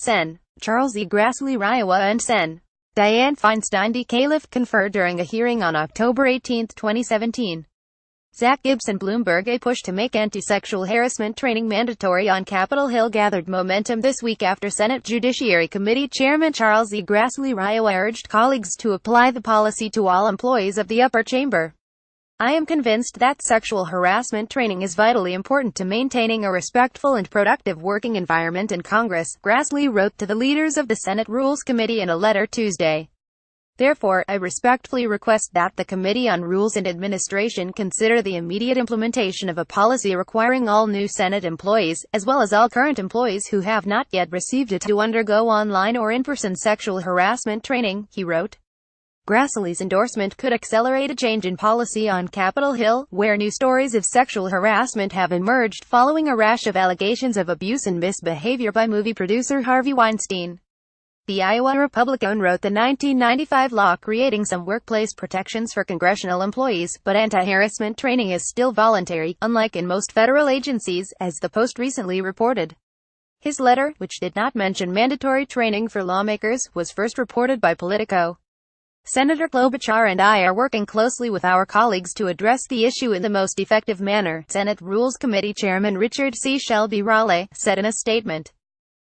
Sen. Charles E. Grassley RIowa and Sen. Dianne Feinstein DCalif conferred during a hearing on October 18, 2017. GibsonBloomberg A push to make anti-sexual harassment training mandatory on Capitol Hill gathered momentum this week after Senate Judiciary Committee Chairman Charles E. Grassley RIowa urged colleagues to apply the policy to all employees of the upper chamber. "I am convinced that sexual harassment training is vitally important to maintaining a respectful and productive working environment in Congress," Grassley wrote to the leaders of the Senate Rules Committee in a letter Tuesday. "Therefore, I respectfully request that the Committee on Rules and Administration consider the immediate implementation of a policy requiring all new Senate employees, as well as all current employees who have not yet received it, to undergo online or in-person sexual harassment training," he wrote. Grassley's endorsement could accelerate a change in policy on Capitol Hill, where new stories of sexual harassment have emerged following a rash of allegations of abuse and misbehavior by movie producer Harvey Weinstein. The Iowa Republican wrote the 1995 law creating some workplace protections for congressional employees, but anti-harassment training is still voluntary, unlike in most federal agencies, as the Post recently reported. His letter, which did not mention mandatory training for lawmakers, was first reported by Politico. "Senator Klobuchar and I are working closely with our colleagues to address the issue in the most effective manner," Senate Rules Committee Chairman Richard C. Shelby Raleigh said in a statement.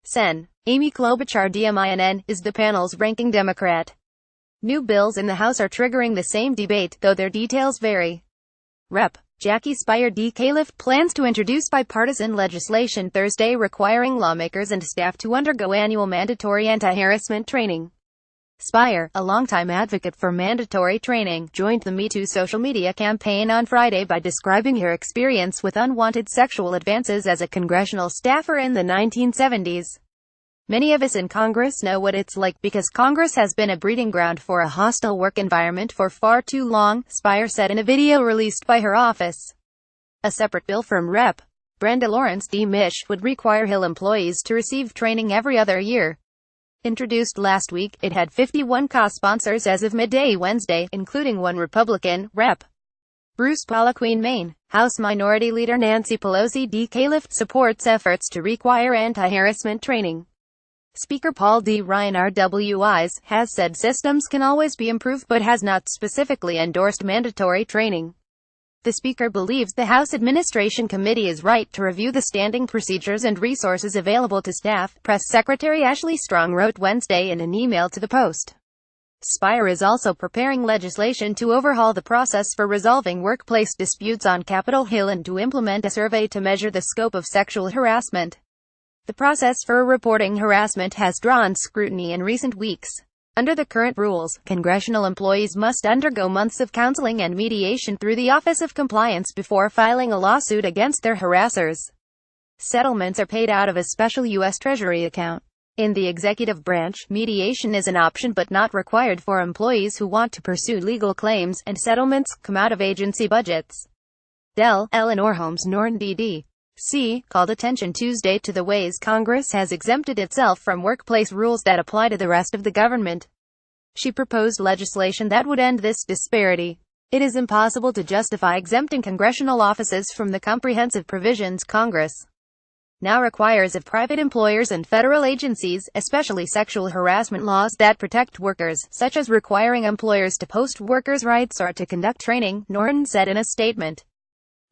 Sen. Amy Klobuchar DMINN is the panel's ranking Democrat. New bills in the House are triggering the same debate, though their details vary. Rep. Jackie Speier DCalif plans to introduce bipartisan legislation Thursday requiring lawmakers and staff to undergo annual mandatory anti-harassment training. Speier, a longtime advocate for mandatory training, joined the Me Too social media campaign on Friday by describing her experience with unwanted sexual advances as a congressional staffer in the 1970s. "Many of us in Congress know what it's like because Congress has been a breeding ground for a hostile work environment for far too long," Speier said in a video released by her office. A separate bill from Rep. Brenda Lawrence D. Mish would require Hill employees to receive training every other year. Introduced last week, it had 51 co-sponsors as of midday Wednesday, including one Republican, Rep. Bruce Poliquin Maine. House Minority Leader Nancy Pelosi DCalif supports efforts to require anti-harassment training. Speaker Paul D. Ryan RWIs has said systems can always be improved but has not specifically endorsed mandatory training. The Speaker believes the House Administration Committee is right to review the standing procedures and resources available to staff, Press Secretary Ashley Strong wrote Wednesday in an email to the Post. Speier is also preparing legislation to overhaul the process for resolving workplace disputes on Capitol Hill and to implement a survey to measure the scope of sexual harassment. The process for reporting harassment has drawn scrutiny in recent weeks. Under the current rules, congressional employees must undergo months of counseling and mediation through the Office of Compliance before filing a lawsuit against their harassers. Settlements are paid out of a special U.S. Treasury account. In the executive branch, mediation is an option but not required for employees who want to pursue legal claims, and settlements come out of agency budgets. Del, Eleanor Holmes Norton D.D.C. called attention Tuesday to the ways Congress has exempted itself from workplace rules that apply to the rest of the government. She proposed legislation that would end this disparity. "It is impossible to justify exempting congressional offices from the comprehensive provisions Congress now requires of private employers and federal agencies, especially sexual harassment laws that protect workers, such as requiring employers to post workers' rights or to conduct training," Norton said in a statement.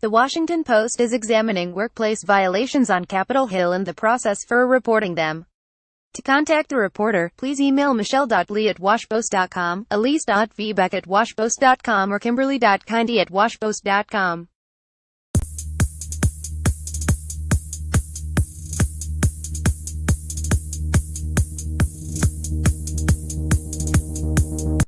The Washington Post is examining workplace violations on Capitol Hill and the process for reporting them. To contact the reporter, please email michelle.lee@washpost.com, elise.vbeck@washpost.com or kimberly.kindy@washpost.com.